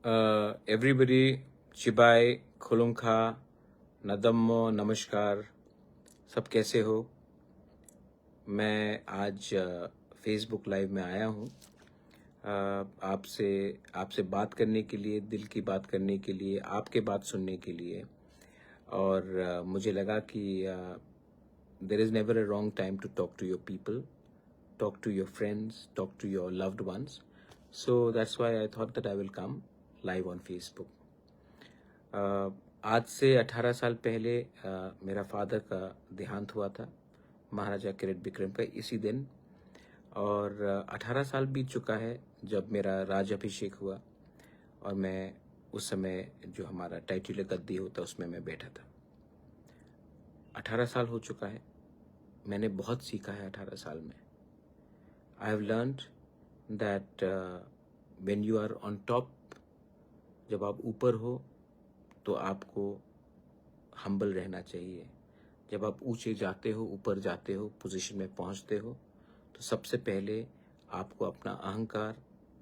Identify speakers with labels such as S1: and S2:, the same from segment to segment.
S1: Everybody, चिबाय खुलुंखा नदम्मो नमस्कार। सब कैसे हो? मैं आज फेसबुक लाइव में आया हूँ आपसे आपसे बात करने के लिए, दिल की बात करने के लिए, आपके बात सुनने के लिए। और मुझे लगा कि there is never a wrong time to talk to your people, talk to your friends, talk to your loved ones. So that's why I thought that I will come live on Facebook. आज से 18 साल पहले मेरा father का देहांत हुआ था, महाराजा किरीट विक्रम का इसी दिन। और 18 साल बीत चुका है जब मेरा राजाभिषेक हुआ और मैं उस समय जो हमारा टाइटल गद्दी होता उसमें मैं बैठा था। 18 साल हो चुका है, मैंने बहुत सीखा है 18 साल में। I have learned that when you are on top, जब आप ऊपर हो तो आपको हम्बल रहना चाहिए। जब आप ऊंचे जाते हो, ऊपर जाते हो, पोजीशन में पहुंचते हो, तो सबसे पहले आपको अपना अहंकार,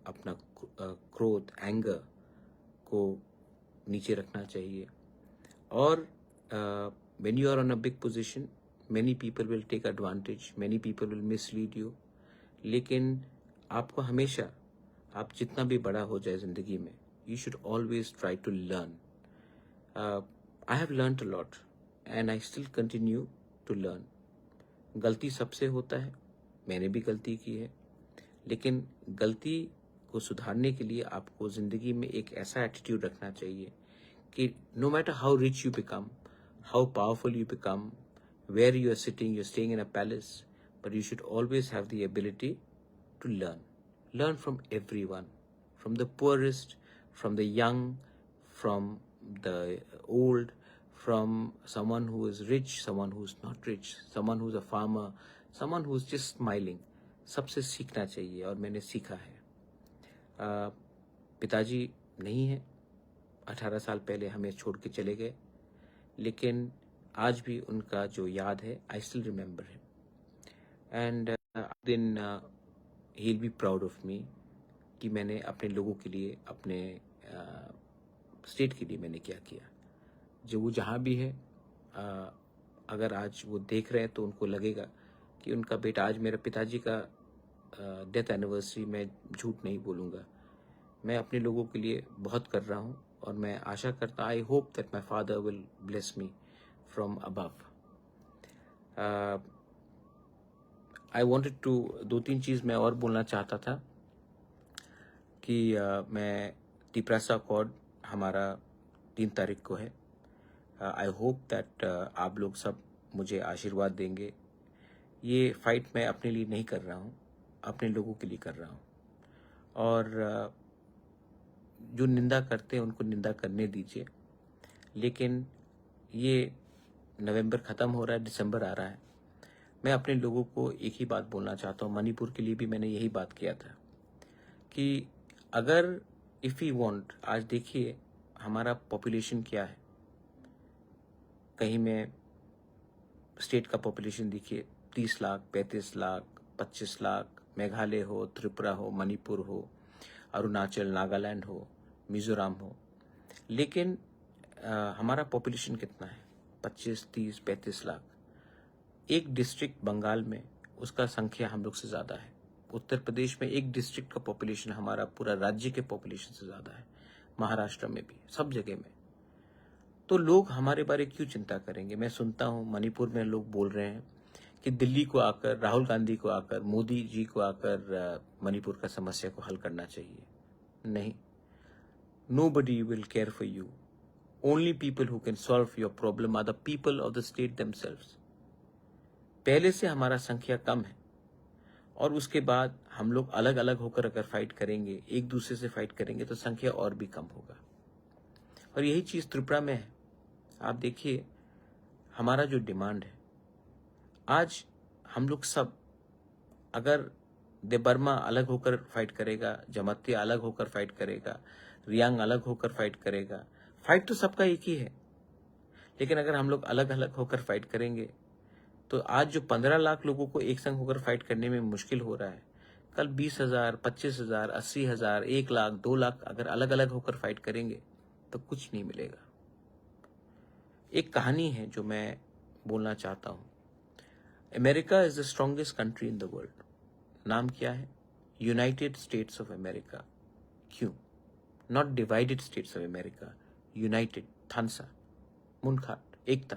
S1: अपना क्रोध, एंगर को नीचे रखना चाहिए। और when you are on a big position, many people will take advantage, many people will mislead you. लेकिन आपको हमेशा, आप जितना भी बड़ा हो जाए ज़िंदगी में, you should always try to learn. I have learned a lot and I still continue to learn. गलती सबसे होता है, मैंने भी गलती की है, लेकिन गलती को सुधारने के लिए आपको ज़िंदगी में एक ऐसा एटीट्यूड रखना चाहिए कि no matter how rich you become, how powerful you become, where you are sitting, you're staying in a palace, but you should always have the ability to learn. Learn from everyone, from the poorest, from the young, from the old, from someone who is rich, someone who's not rich, someone who's a farmer, someone who's just smiling. सबसे सीखना चाहिए और मैंने सीखा है। पिताजी नहीं है, 18 साल पहले हमें छोड़ के चले गए, लेकिन आज भी उनका जो याद है, I still remember him and then he will be proud of me कि मैंने अपने लोगों के लिए, अपने स्टेट के लिए मैंने क्या किया। जो वो जहाँ भी है, अगर आज वो देख रहे हैं तो उनको लगेगा कि उनका बेटा, आज मेरे पिताजी का डेथ एनिवर्सरी, मैं झूठ नहीं बोलूँगा, मैं अपने लोगों के लिए बहुत कर रहा हूँ और मैं आशा करता, I hope that my father will bless me from above. I wanted to, 2-3 चीज़ मैं और बोलना चाहता था कि मैं टिप्रासा अकॉर्ड हमारा 3 तारीख को है। आई होप दैट आप लोग सब मुझे आशीर्वाद देंगे। ये फाइट मैं अपने लिए नहीं कर रहा हूँ, अपने लोगों के लिए कर रहा हूँ। और जो निंदा करते हैं उनको निंदा करने दीजिए, लेकिन ये नवंबर ख़त्म हो रहा है, दिसंबर आ रहा है। मैं अपने लोगों को एक ही बात बोलना चाहता हूँ, मणिपुर के लिए भी मैंने यही बात किया था कि अगर इफ़ यू वांट, आज देखिए हमारा पॉपुलेशन क्या है। कहीं में स्टेट का पॉपुलेशन देखिए 30 लाख, 35 लाख, 25 लाख, मेघालय हो, त्रिपुरा हो, मणिपुर हो, अरुणाचल, नागालैंड हो, मिजोरम हो, लेकिन हमारा पॉपुलेशन कितना है? 25, 30, 35 लाख। एक डिस्ट्रिक्ट बंगाल में उसका संख्या हम लोग से ज़्यादा है। उत्तर प्रदेश में एक डिस्ट्रिक्ट का पॉपुलेशन हमारा पूरा राज्य के पॉपुलेशन से ज़्यादा है। महाराष्ट्र में भी, सब जगह में। तो लोग हमारे बारे क्यों चिंता करेंगे? मैं सुनता हूँ मणिपुर में लोग बोल रहे हैं कि दिल्ली को आकर, राहुल गांधी को आकर, मोदी जी को आकर मणिपुर का समस्या को हल करना चाहिए। नहीं, nobody will care for you. Only people who can solve your problem are the people of the state themselves. पहले से हमारा संख्या कम है और उसके बाद हम लोग अलग अलग होकर अगर फाइट करेंगे, एक दूसरे से फाइट करेंगे, तो संख्या और भी कम होगा। और यही चीज़ त्रिपुरा में है। आप देखिए हमारा जो डिमांड है, आज हम लोग सब, अगर देबर्मा अलग होकर फाइट करेगा, जमातिया अलग होकर फाइट करेगा, रियांग अलग होकर फाइट करेगा, फाइट तो सबका एक ही है। लेकिन अगर हम लोग अलग अलग होकर फाइट करेंगे तो आज जो 15 लाख लोगों को एक संग होकर फाइट करने में मुश्किल हो रहा है, कल 20,000, 25,000, 80,000, 1 लाख, 2 लाख अगर अलग अलग होकर फाइट करेंगे तो कुछ नहीं मिलेगा। एक कहानी है जो मैं बोलना चाहता हूँ। America is the strongest country in the world. नाम क्या है? United States of America. क्यों? Not divided states of America, united, थानसा, मुनखाट, एकता।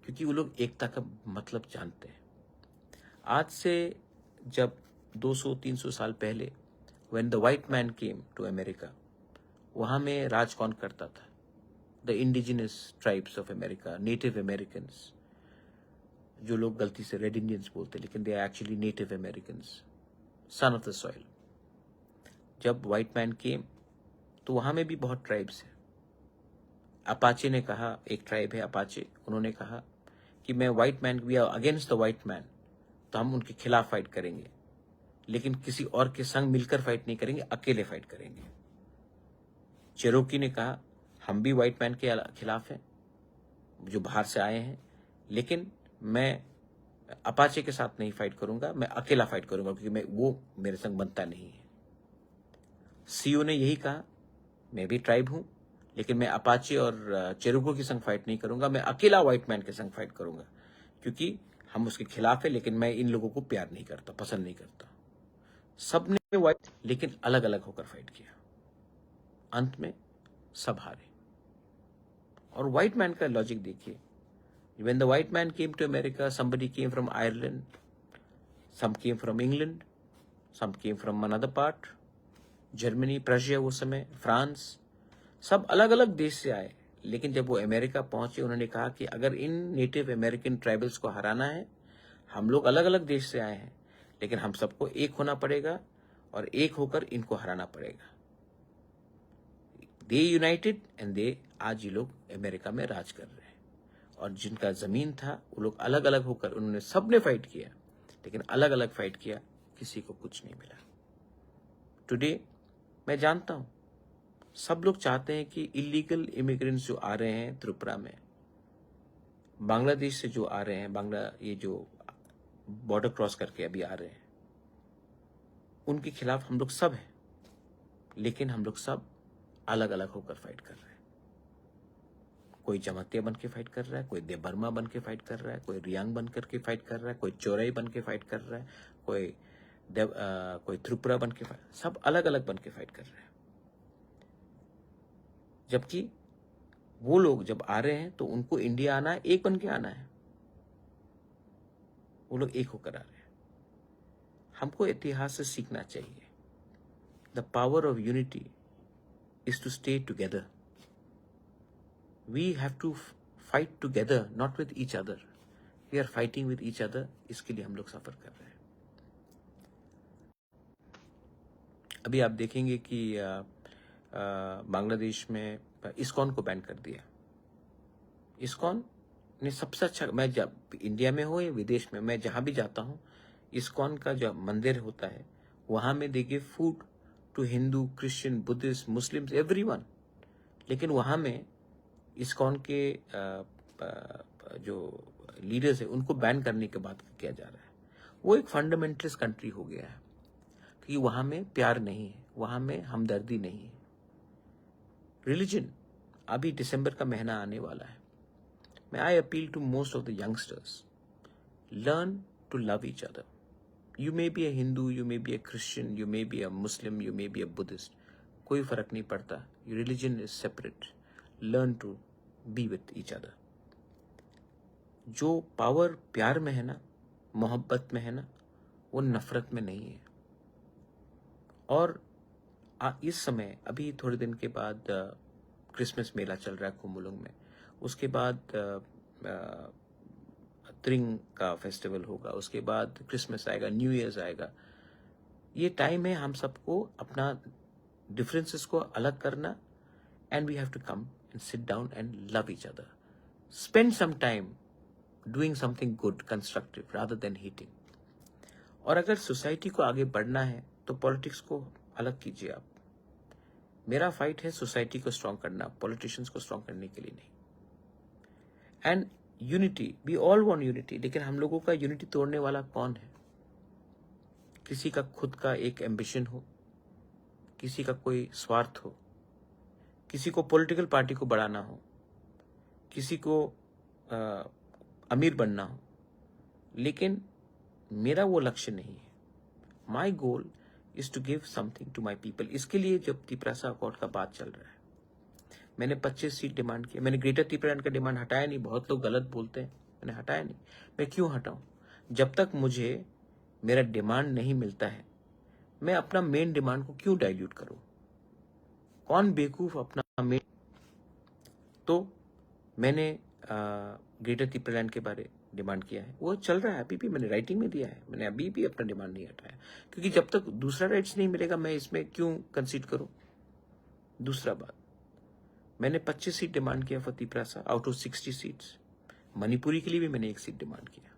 S1: क्योंकि वो लोग एकता का मतलब जानते हैं। आज से जब 200-300 साल पहले when the white man came to America, वहां में राज कौन करता था? The indigenous tribes of America, native Americans, जो लोग गलती से रेड इंडियंस बोलते लेकिन they are actually native Americans, son of the soil. जब व्हाइट मैन केम तो वहां में भी बहुत ट्राइब्स है। अपाचे ने कहा, एक ट्राइब है अपाचे, उन्होंने कहा कि मैं white man, we are against the white man, तो हम उनके खिलाफ फाइट करेंगे, लेकिन किसी और के संग मिलकर फाइट नहीं करेंगे, अकेले फाइट करेंगे। चेरोकी ने कहा हम भी व्हाइट मैन के खिलाफ हैं जो बाहर से आए हैं, लेकिन मैं अपाचे के साथ नहीं फाइट करूंगा, मैं अकेला फाइट करूंगा क्योंकि वो मेरे संग बनता नहीं है। सीओ ने यही कहा, मैं भी ट्राइब हूं, लेकिन मैं अपाचे और चेरोको के संग फाइट नहीं करूंगा, मैं अकेला व्हाइट मैन के संग फाइट करूंगा क्योंकि हम उसके खिलाफ है, लेकिन मैं इन लोगों को प्यार नहीं करता, पसंद नहीं करता। सबने व्हाइट लेकिन अलग अलग होकर फाइट किया। अंत में सब हारे। और व्हाइट मैन का लॉजिक देखिए, when the white man came to America, somebody came from Ireland, some came from England, some came from another part, Germany, Prussia, वो समय फ्रांस, सब अलग अलग देश से आए। लेकिन जब वो अमेरिका पहुंचे, उन्होंने कहा कि अगर इन नेटिव अमेरिकन ट्राइबल्स को हराना है, हम लोग अलग अलग देश से आए हैं, लेकिन हम सबको एक होना पड़ेगा और एक होकर इनको हराना पड़ेगा। दे यूनाइटेड एंड दे, आज ये लोग अमेरिका में राज कर रहे हैं। और जिनका जमीन था वो लोग अलग अलग होकर, उन्होंने सबने फाइट किया, लेकिन अलग अलग फाइट किया, किसी को कुछ नहीं मिला। टुडे मैं जानता हूं सब लोग चाहते हैं कि इलीगल इमिग्रेंट्स जो आ रहे हैं त्रिपुरा में, बांग्लादेश से जो आ रहे हैं, ये जो बॉर्डर क्रॉस करके अभी आ रहे हैं, उनके खिलाफ हम लोग सब हैं, लेकिन हम लोग सब अलग अलग होकर फाइट कर रहे हैं। कोई जमातिया बन के फाइट कर रहा है, कोई देबर्मा बन के फाइट कर रहा है, कोई रियांग बन करके फाइट कर रहा है, कोई चोरई बन के फाइट कर रहा है, कोई त्रिपुरा बन के फाइट, सब अलग अलग बन के फाइट कर रहे हैं। जबकि वो लोग जब आ रहे हैं तो उनको इंडिया आना है, एक बन के आना है, वो लोग एक होकर आ रहे हैं। हमको इतिहास से सीखना चाहिए। The power of unity is to stay together. We have to fight together, not with each other. We are fighting with each other. इसके लिए हम लोग सफर कर रहे हैं। अभी आप देखेंगे कि बांग्लादेश में इस्कॉन को बैन कर दिया। इस्कॉन ने सबसे अच्छा, मैं जब इंडिया में हो या विदेश में, मैं जहां भी जाता हूं, इस्कॉन का जो मंदिर होता है वहां में they give food to Hindu, Christian, Buddhist, Muslims, everyone. लेकिन वहां में इस्कॉन के जो लीडर्स है उनको बैन करने के बाद किया जा रहा है। वो एक फंडामेंटलिस्ट कंट्री हो गया है क्योंकि वहां में प्यार नहीं है, वहां में हमदर्दी नहीं है। रिलीजन, अभी दिसंबर का महीना आने वाला है, मैं I appeal to most of the youngsters, learn to love each other. You may be a Hindu, you may be a Christian, you may be a Muslim, you may be a Buddhist, कोई फर्क नहीं पड़ता। Your religion is separate. Learn to be with each other. जो power प्यार में है ना, मोहब्बत में है ना, वो नफरत में नहीं है। और इस समय अभी थोड़े दिन के बाद क्रिसमस मेला चल रहा है कुमुलुंग में, उसके बाद त्रिंग का फेस्टिवल होगा, उसके बाद क्रिसमस आएगा, न्यू ईयर्स आएगा। ये टाइम है हम सबको अपना डिफरेंसेस को अलग करना, and we have to come and sit down and love each other. Spend some time doing something good, constructive, rather than hating. और अगर सोसाइटी को आगे बढ़ना है तो पॉलिटिक्स को अलग कीजिए आप। मेरा फाइट है सोसाइटी को स्ट्रांग करना, पॉलिटिशियंस को स्ट्रांग करने के लिए नहीं। And unity, we all want unity, लेकिन हम लोगों का यूनिटी तोड़ने वाला कौन है? किसी का खुद का एक एम्बिशन हो, किसी का कोई स्वार्थ हो, किसी को पॉलिटिकल पार्टी को बढ़ाना हो, किसी को अमीर बनना हो, लेकिन मेरा वो लक्ष्य नहीं है। My goal is to give something to my people. इसके लिए जब तिपरासा अकॉर्ड का बात चल रहा है, मैंने 25 सीट डिमांड किया। मैंने ग्रेटर तिपरालैंड का डिमांड हटाया नहीं। बहुत लोग गलत बोलते हैं, मैंने हटाया नहीं। मैं क्यों हटाऊं? जब तक मुझे मेरा डिमांड नहीं मिलता है, मैं अपना मेन डिमांड को क्यों डाइल्यूट करूं? कौन बेवकूफ अपना मेन। तो मैंने ग्रेटर तिपरालैंड के बारे डिमांड किया है, वो चल रहा है अभी भी। मैंने राइटिंग में दिया है, मैंने अभी भी अपना डिमांड नहीं हटाया, क्योंकि जब तक दूसरा राइट्स नहीं मिलेगा मैं इसमें क्यों कंसीड करूं। दूसरा बात, मैंने 25 सीट डिमांड किया for Tiprasa out of 60 seats. Manipuri के लिए भी मैंने 1 सीट डिमांड किया।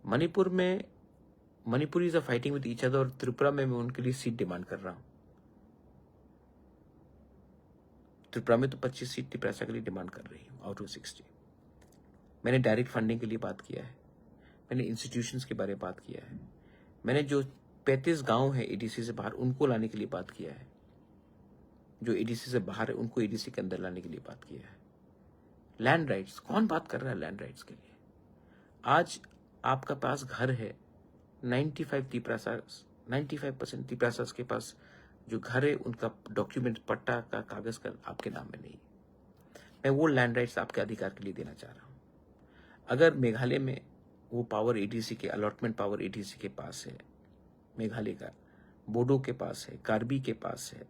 S1: मणिपुर में Manipuris are fighting with each other, और त्रिपुरा में मैं उनके लिए सीट डिमांड कर रहा हूं। त्रिपुरा में तो 25 सीट तिपरासा के लिए डिमांड कर रही हूं आउट ऑफ 60। मैंने डायरेक्ट फंडिंग के लिए बात किया है, मैंने इंस्टीट्यूशंस के बारे में बात किया है, मैंने जो 35 गांव है एडीसी से बाहर उनको लाने के लिए बात किया है, जो एडीसी से बाहर है उनको एडीसी के अंदर लाने के लिए बात किया है। लैंड राइट्स, कौन बात कर रहा है लैंड राइट्स के लिए? आज आपका पास घर है, 95% तिपरासास के पास जो घर है उनका डॉक्यूमेंट, पट्टा का कागज का आपके नाम में नहीं। मैं वो लैंड राइट्स आपके अधिकार के लिए देना चाह रहा हूं। अगर मेघालय में वो पावर एडीसी के, अलॉटमेंट पावर एडीसी के पास है, मेघालय का, बोडो के पास है, कार्बी के पास है,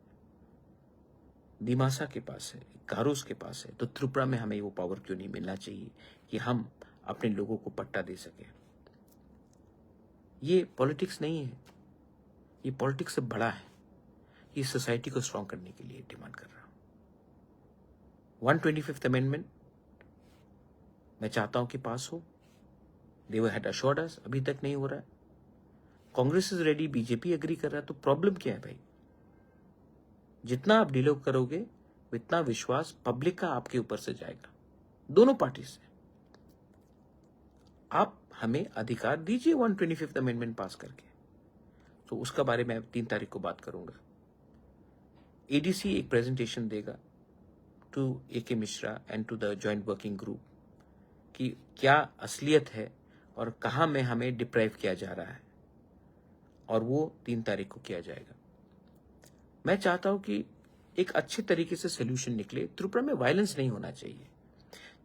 S1: दिमासा के पास है, गारोस के पास है, तो त्रिपुरा में हमें वो पावर क्यों नहीं मिलना चाहिए कि हम अपने लोगों को पट्टा दे सके? ये पॉलिटिक्स नहीं है, ये पॉलिटिक्स से बड़ा है। ये सोसाइटी को स्ट्रांग करने के लिए डिमांड कर रहा हूं। 125th अमेंडमेंट मैं चाहता हूं कि पास हो। दे हैड अश्योर्ड अस, अभी तक नहीं हो रहा है। Congress is ready, BJP agree कर रहा है, तो प्रॉब्लम क्या है भाई? जितना आप डिले करोगे उतना विश्वास पब्लिक का आपके ऊपर से जाएगा, दोनों पार्टी से। आप हमें अधिकार दीजिए 125th अमेंडमेंट पास करके। तो उसका बारे में 3 तारीख को बात करूंगा। एडीसी एक प्रेजेंटेशन देगा to AK Mishra and to the joint working group कि क्या असलियत है और कहां में हमें डिप्राइव किया जा रहा है, और वो 3 तारीख को किया जाएगा। मैं चाहता हूं कि एक अच्छे तरीके से सोल्यूशन निकले। त्रिपुरा में वायलेंस नहीं होना चाहिए।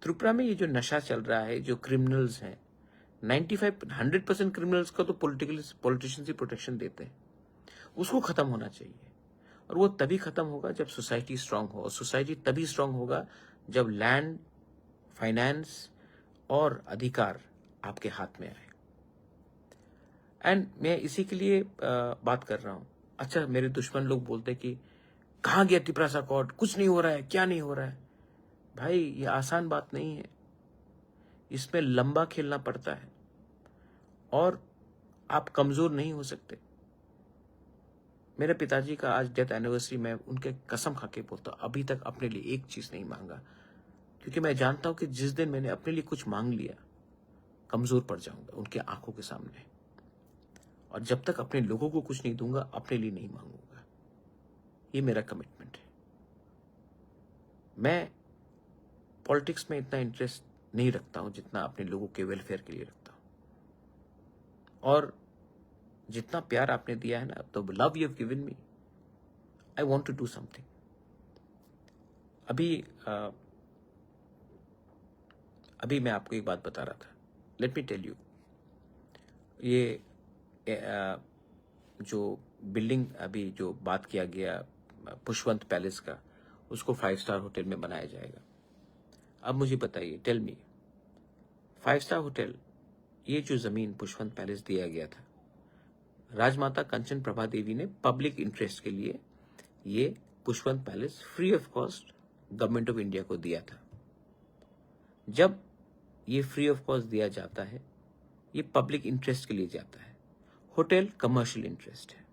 S1: त्रिपुरा में ये जो नशा चल रहा है, जो क्रिमिनल्स हैं, 100% क्रिमिनल्स का तो पॉलिटिशियंस ही प्रोटेक्शन देते हैं, उसको खत्म होना चाहिए। और वो तभी खत्म होगा जब सोसाइटी स्ट्रांग हो, और सोसाइटी तभी स्ट्रांग होगा जब लैंड, फाइनेंस और अधिकार आपके हाथ में आए। एंड मैं इसी के लिए बात कर रहा हूं। अच्छा, मेरे दुश्मन लोग बोलते हैं कि कहां गया तिपरासा अकॉर्ड, कुछ नहीं हो रहा है, क्या नहीं हो रहा है? भाई, ये आसान बात नहीं है, इसमें लंबा खेलना पड़ता है, और आप कमजोर नहीं हो सकते। मेरे पिताजी का आज डेथ एनिवर्सरी, में उनके कसम खा के बोलता हूं, अभी तक अपने लिए एक चीज नहीं मांगा, क्योंकि मैं जानता हूं कि जिस दिन मैंने अपने लिए कुछ मांग लिया, कमजोर पड़ जाऊंगा उनके आंखों के सामने। और जब तक अपने लोगों को कुछ नहीं दूंगा, अपने लिए नहीं मांगूंगा। ये मेरा कमिटमेंट है। मैं पॉलिटिक्स में इतना इंटरेस्ट नहीं रखता हूं जितना अपने लोगों के वेलफेयर के लिए रखता हूं। और जितना प्यार आपने दिया है ना, तो love you have given me, I want to do something. अभी मैं आपको एक बात बता रहा था। लेट मी टेल यू, ये जो बिल्डिंग अभी जो बात किया गया पुष्पवंत पैलेस का, उसको 5 स्टार होटल में बनाया जाएगा। अब मुझे बताइए, टेल मी, 5 स्टार होटल, ये जो जमीन पुष्पवंत पैलेस दिया गया था, राजमाता कंचन प्रभा देवी ने पब्लिक इंटरेस्ट के लिए ये Pushpwant palace free of cost government of India को दिया था। जब ये फ्री ऑफ कॉस्ट दिया जाता है, ये पब्लिक इंटरेस्ट के लिए जाता है। होटल कमर्शियल इंटरेस्ट है।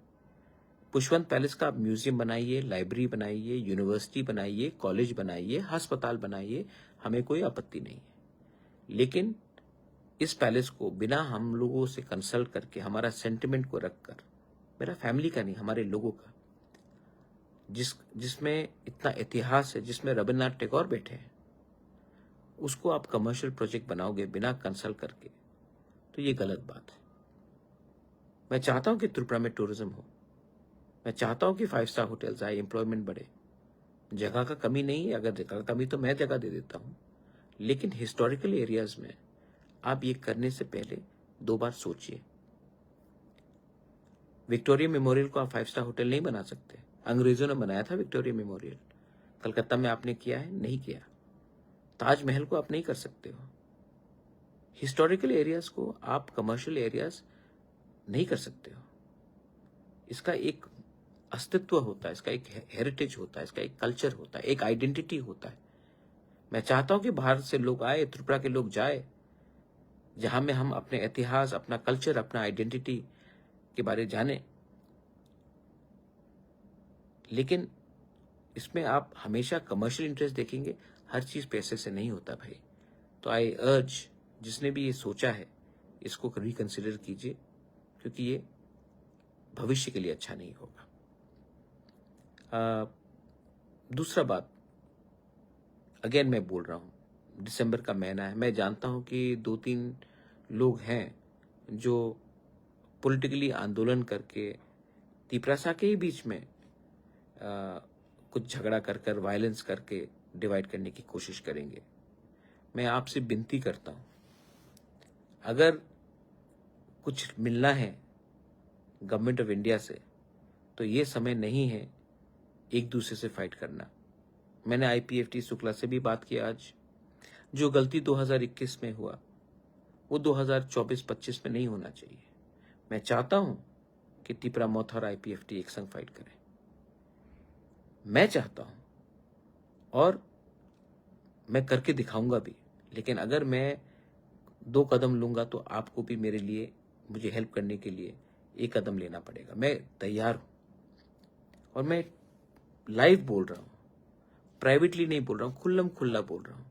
S1: पुष्पवंत पैलेस का आप म्यूजियम बनाइए, लाइब्रेरी बनाइए, यूनिवर्सिटी बनाइए, कॉलेज बनाइए, अस्पताल बनाइए, हमें कोई आपत्ति नहीं है। लेकिन इस पैलेस को बिना हम लोगों से कंसल्ट करके, हमारा सेंटिमेंट को रखकर, मेरा फैमिली का नहीं, हमारे लोगों का, जिसमें इतना इतिहास है, जिसमें रविन्द्रनाथ टैगोर बैठे हैं, उसको आप कमर्शियल प्रोजेक्ट बनाओगे बिना कंसल्ट करके, तो ये गलत बात है। मैं चाहता हूं कि त्रिपुरा में टूरिज्म हो, मैं चाहता हूं कि 5 स्टार होटल्स आए, एम्प्लॉयमेंट बढ़े। जगह का कमी नहीं है, अगर जगह का कमी तो मैं जगह दे देता हूं, लेकिन हिस्टोरिकल एरियाज में आप ये करने से पहले 2 बार सोचिए। विक्टोरिया मेमोरियल को आप 5 स्टार होटल नहीं बना सकते। अंग्रेजों ने बनाया था विक्टोरिया मेमोरियल, कलकत्ता में आपने किया है? नहीं किया। ताजमहल को आप नहीं कर सकते हो। हिस्टोरिकल एरियाज को आप कमर्शियल एरियाज नहीं कर सकते हो। इसका एक अस्तित्व होता है, इसका एक हेरिटेज होता है, इसका एक कल्चर होता है, एक आइडेंटिटी होता है। मैं चाहता हूं कि बाहर से लोग आए, त्रिपुरा के लोग जाए, जहां में हम अपने इतिहास, अपना कल्चर, अपना आइडेंटिटी के बारे जाने। लेकिन इसमें आप हमेशा कमर्शियल इंटरेस्ट देखेंगे, हर चीज पैसे से नहीं होता भाई। तो आई अर्ज, जिसने भी ये सोचा है, इसको रिकंसिडर कीजिए, क्योंकि ये भविष्य के लिए अच्छा नहीं होगा। दूसरा बात, अगेन मैं बोल रहा हूं, दिसंबर का महीना है, मैं जानता हूं कि 2-3 लोग हैं जो पॉलिटिकली आंदोलन करके तिपरासा के ही बीच में कुछ झगड़ा कर वायलेंस करके डिवाइड करने की कोशिश करेंगे। मैं आपसे विनती करता हूं, अगर कुछ मिलना है गवर्नमेंट ऑफ इंडिया से, तो ये समय नहीं है एक दूसरे से फाइट करना। मैंने IPFT शुक्ला से भी बात की आज। जो गलती 2021 में हुआ, वो 2024-25 में नहीं होना चाहिए। मैं चाहता हूं कि तिपरा मौत और IPFT एक संग फाइट करें। मैं चाहता हूं, और मैं करके दिखाऊंगा भी। लेकिन अगर मैं 2 कदम लूंगा, तो आपको भी मेरे लिए, मुझे हेल्प करने के लिए 1 कदम लेना पड़ेगा। मैं तैयार हूं, और मैं लाइव बोल रहा हूं, प्राइवेटली नहीं बोल रहा हूं, खुल्लम खुल्ला बोल रहा हूं,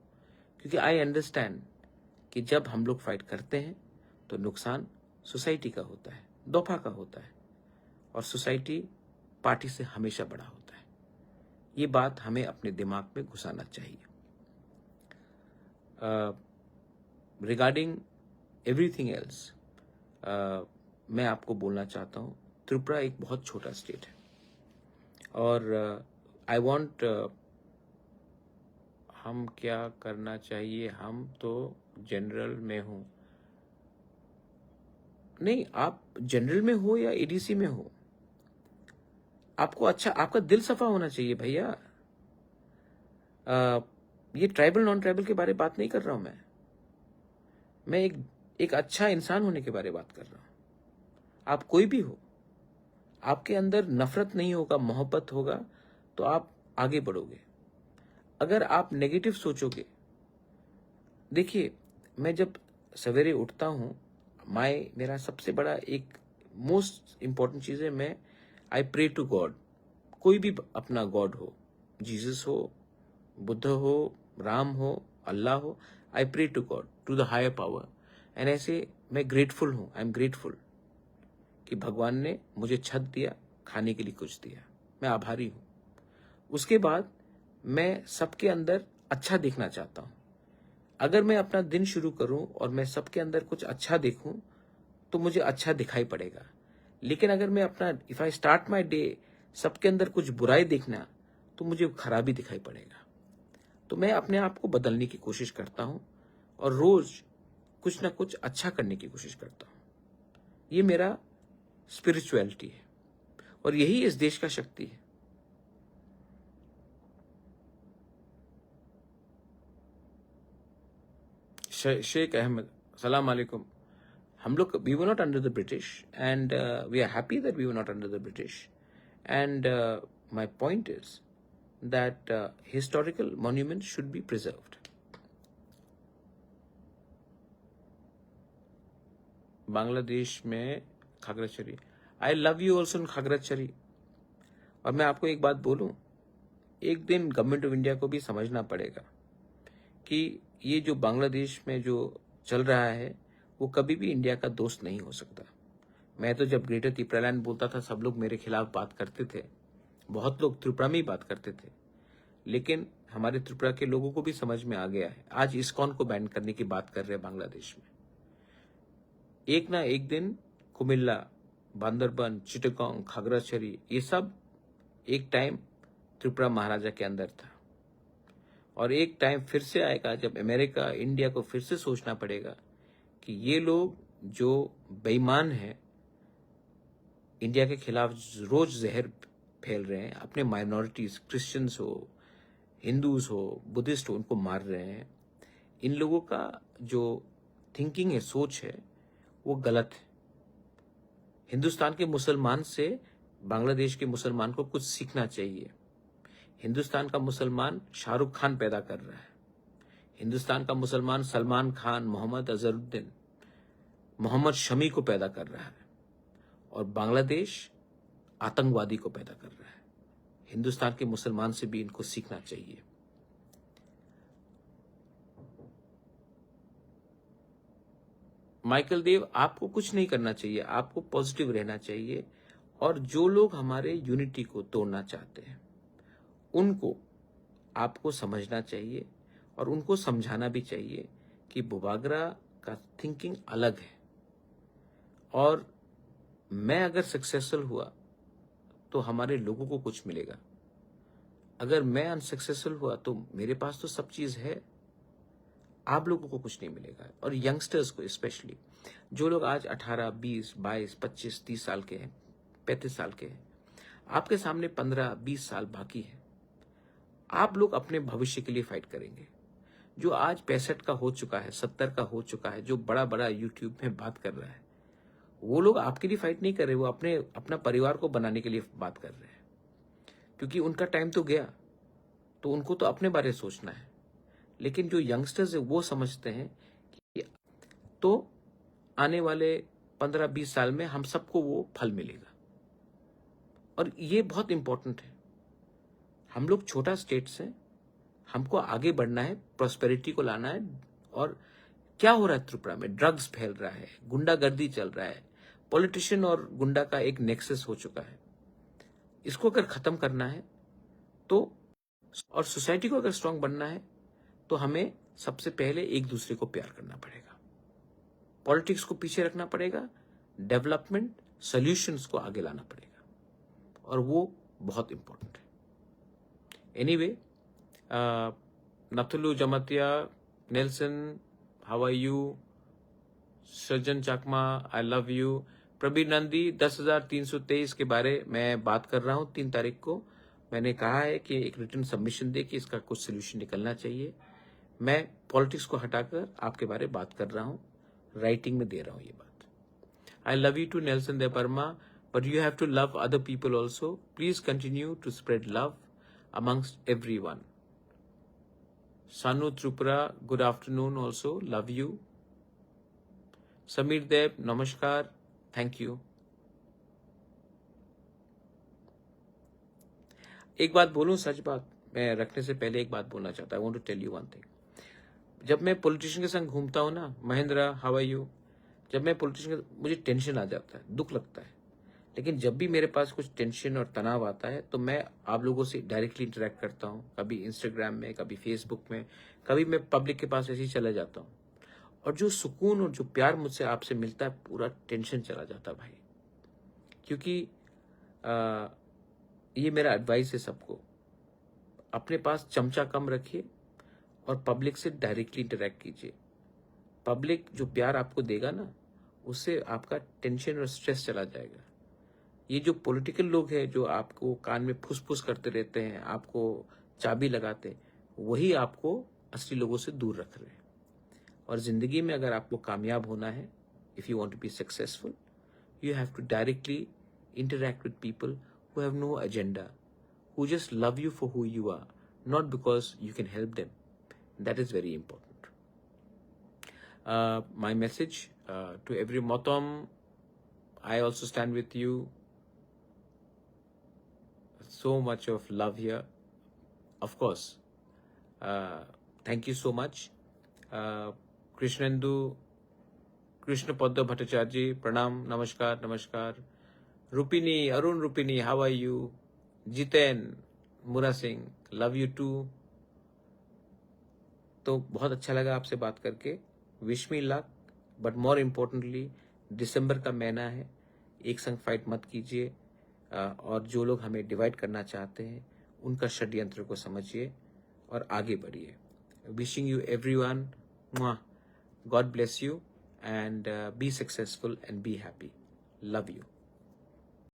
S1: क्योंकि आई अंडरस्टैंड कि जब हम लोग फाइट करते हैं तो नुकसान सोसाइटी का होता है, दफा का होता है, और सोसाइटी पार्टी से हमेशा बड़ा होता है। ये बात हमें अपने दिमाग में घुसाना चाहिए। रिगार्डिंग एवरीथिंग एल्स, मैं आपको बोलना चाहता हूं, त्रिपुरा एक बहुत छोटा स्टेट है, और आई वांट, हम क्या करना चाहिए, हम तो जनरल में हूं। नहीं, आप जनरल में हो या ADC में हो, आपको अच्छा, आपका दिल सफा होना चाहिए भैया। ये ट्राइबल नॉन ट्राइबल के बारे में बात नहीं कर रहा हूं मैं एक अच्छा इंसान होने के बारे में बात कर रहा हूं। आप कोई भी हो, आपके अंदर नफरत नहीं होगा, मोहब्बत होगा, तो आप आगे बढ़ोगे। अगर आप नेगेटिव सोचोगे, देखिए, मैं जब सवेरे उठता हूं, मेरा सबसे बड़ा एक मोस्ट इंपॉर्टेंट चीज है, मैं आई प्रे टू गॉड। कोई भी अपना गॉड हो, जीसस हो, बुद्ध हो, राम हो, अल्लाह हो, I pray to God, to the higher power. And ऐसे मैं ग्रेटफुल हूं, आई एम ग्रेटफुल कि भगवान ने मुझे छत दिया, खाने के लिए कुछ दिया, मैं आभारी हूं। उसके बाद मैं सबके अंदर अच्छा देखना चाहता हूं। अगर मैं अपना दिन शुरू करूं और मैं सबके अंदर कुछ अच्छा देखूं, तो मुझे अच्छा दिखाई पड़ेगा। लेकिन अगर मैं अपना, if I start my day सबके अंदर कुछ बुराई देखना, तो मुझे खराबी दिखाई पड़ेगा। तो मैं अपने आप को बदलने की कोशिश करता हूं, और रोज कुछ ना कुछ अच्छा करने की कोशिश करता हूं। ये मेरा स्पिरिचुअलिटी है, और यही इस देश का शक्ति है। शेख अहमद, सलाम अलैकुम। हम लोग, we were not under the British, and we are happy that we were not under the British. And my point is that historical monuments should be preserved. Bangladesh में Khagrachari, I love you also in Khagrachari. और मैं आपको एक बात बोलूं, एक दिन government of India को भी समझना पड़ेगा कि ये जो बांग्लादेश में जो चल रहा है, वो कभी भी इंडिया का दोस्त नहीं हो सकता। मैं तो जब ग्रेटर त्रिपुरालैंड बोलता था सब लोग मेरे खिलाफ बात करते थे, बहुत लोग त्रिपुरा में ही बात करते थे, लेकिन हमारे त्रिपुरा के लोगों को भी समझ में आ गया है। आज इस्कॉन को बैन करने की बात कर रहे हैं बांग्लादेश में। एक ना एक दिन कुमिल्ला, बांदरबन, चिटगांव, खागराछड़ी, ये सब एक टाइम त्रिपुरा महाराजा के अंदर था, और एक टाइम फिर से आएगा जब अमेरिका, इंडिया को फिर से सोचना पड़ेगा कि ये लोग जो बेईमान हैं, इंडिया के खिलाफ रोज जहर फैल रहे हैं, अपने माइनॉरिटीज, क्रिश्चियंस हो, हिंदूज हो, बुद्धिस्ट हो, उनको मार रहे हैं। इन लोगों का जो थिंकिंग है, सोच है, वो गलत है। हिंदुस्तान के मुसलमान से बांग्लादेश के मुसलमान को कुछ सीखना चाहिए। हिंदुस्तान का मुसलमान शाहरुख खान पैदा कर रहा है, हिंदुस्तान का मुसलमान सलमान खान, मोहम्मद अजहरुद्दीन, मोहम्मद शमी को पैदा कर रहा है, और बांग्लादेश आतंकवादी को पैदा कर रहा है। हिंदुस्तान के मुसलमान से भी इनको सीखना चाहिए। माइकल देव, आपको कुछ नहीं करना चाहिए, आपको पॉजिटिव रहना चाहिए, और जो लोग हमारे यूनिटी को तोड़ना चाहते हैं उनको आपको समझना चाहिए, और उनको समझाना भी चाहिए कि बुबागरा का थिंकिंग अलग है, और मैं अगर सक्सेसफुल हुआ तो हमारे लोगों को कुछ मिलेगा। अगर मैं अनसक्सेसफुल हुआ तो मेरे पास तो सब चीज है, आप लोगों को कुछ नहीं मिलेगा। और यंगस्टर्स को स्पेशली, जो लोग आज 18, 20, 22, 25, 30 साल के हैं, 35 साल के हैं, आपके सामने 15, 20 साल बाकी है। आप लोग अपने भविष्य के लिए फाइट करेंगे। जो आज 65 का हो चुका है, 70 का हो चुका है, जो बड़ा बड़ा यूट्यूब में बात कर रहा है, वो लोग आपके लिए फाइट नहीं कर रहे, वो अपना परिवार को बनाने के लिए बात कर रहे हैं, क्योंकि उनका टाइम तो गया, तो उनको तो अपने बारे में सोचना है। लेकिन जो यंगस्टर्स है वो समझते हैं कि तो आने वाले 15-20 साल में हम सबको वो फल मिलेगा, और ये बहुत इंपॉर्टेंट है। हम लोग छोटा स्टेट्स हैं, हमको आगे बढ़ना है, प्रॉस्पेरिटी को लाना है। और क्या हो रहा है त्रिपुरा में? ड्रग्स फैल रहा है, गुंडागर्दी चल रहा है, पॉलिटिशियन और गुंडा का एक नेक्सस हो चुका है। इसको अगर खत्म करना है तो, और सोसाइटी को अगर स्ट्रांग बनना है तो हमें सबसे पहले एक दूसरे को प्यार करना पड़ेगा, पॉलिटिक्स को पीछे रखना पड़ेगा, डेवलपमेंट सॉल्यूशंस को आगे लाना पड़ेगा, और वो बहुत इंपॉर्टेंट है। Anyway, Nathulu Jamatia, Nelson, how are you, Sajjan Chakma, I love you, Prabir Nandi, 10,323 के बारे में बात कर रहा हूं। 3 तारीख को मैंने कहा है कि एक रिटर्न सबमिशन दे कि इसका कुछ सोल्यूशन निकलना चाहिए। मैं पॉलिटिक्स को हटाकर आपके बारे में बात कर रहा हूं, राइटिंग में दे रहा हूं ये बात। I love you too Nelson de Verma, but you have to love other people also. Please continue to spread love amongst everyone. Sanu Tripura, good afternoon also, love you. Samir Dev, namaskar, thank you. एक बात बोलूं, सच बात मैं रखने से पहले एक बात बोलना चाहता हूं। I want to tell you one thing. जब मैं पॉलिटिशियन के संग घूमता हूं ना, महेंद्र, हाउ आर यू, जब मैं पॉलिटिशियन, मुझे टेंशन आ जाता है, दुख लगता है। लेकिन जब भी मेरे पास कुछ टेंशन और तनाव आता है तो मैं आप लोगों से डायरेक्टली इंटरेक्ट करता हूँ, कभी इंस्टाग्राम में, कभी फेसबुक में, कभी मैं पब्लिक के पास ऐसे ही चला जाता हूँ, और जो सुकून और जो प्यार मुझसे आपसे मिलता है, पूरा टेंशन चला जाता है भाई। क्योंकि ये मेरा एडवाइस है सबको, अपने पास चमचा कम रखिए और पब्लिक से डायरेक्टली इंटरेक्ट कीजिए। पब्लिक जो प्यार आपको देगा ना, उससे आपका टेंशन और स्ट्रेस चला जाएगा। ये जो पॉलिटिकल लोग हैं जो आपको कान में फुसफुस करते रहते हैं, आपको चाबी लगाते हैं, वही आपको असली लोगों से दूर रख रहे हैं। और जिंदगी में अगर आपको कामयाब होना है, if you want to be successful, you have to directly interact with people who have no agenda, who just love you for who you are, not because you can help them. That is very important. My message to every Motom, I also stand with you. So much of love here. Of course. Thank you so much. Krishnendu, Krishna Padma Bhattacharya ji, प्रणाम, नमस्कार नमस्कार। Rupini, Arun Rupini, how are you? Jiten Mura Singh, love you to. तो बहुत अच्छा लगा आपसे बात करके। Wish me luck, but more importantly दिसंबर का महीना है, एक संग फाइट मत कीजिए। और जो लोग हमें डिवाइड करना चाहते हैं उनका षड्यंत्र को समझिए और आगे बढ़िए। Wishing you everyone, God bless you and be successful and be happy. Love you.